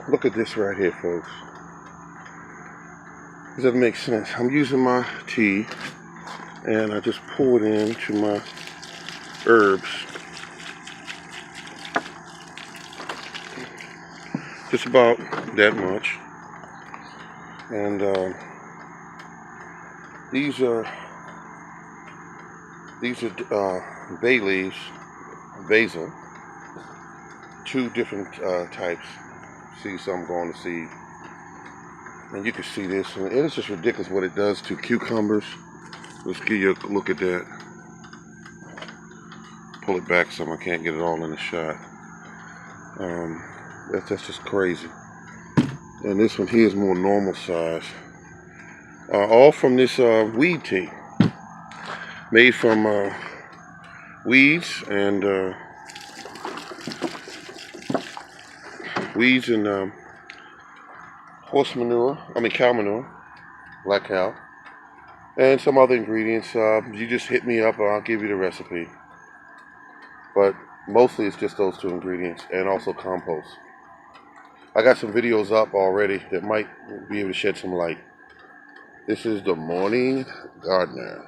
Look at this right here, folks. Does that make sense? I'm using my tea and I just pour it into my herbs. Just about that much. And these are bay leaves, basil. Two different types. See some going to seed. And you can see this, and it's just ridiculous what it does to cucumbers. Let's give you a look at that. Pull it back so I can't get it all in the shot. That's just crazy. And this one here is more normal size. All from this weed tea. Made from weeds and horse manure, cow manure, black cow, and some other ingredients. You just hit me up and I'll give you the recipe. But mostly it's just those two ingredients and also compost. I got some videos up already that might be able to shed some light. This is the Morning Gardener.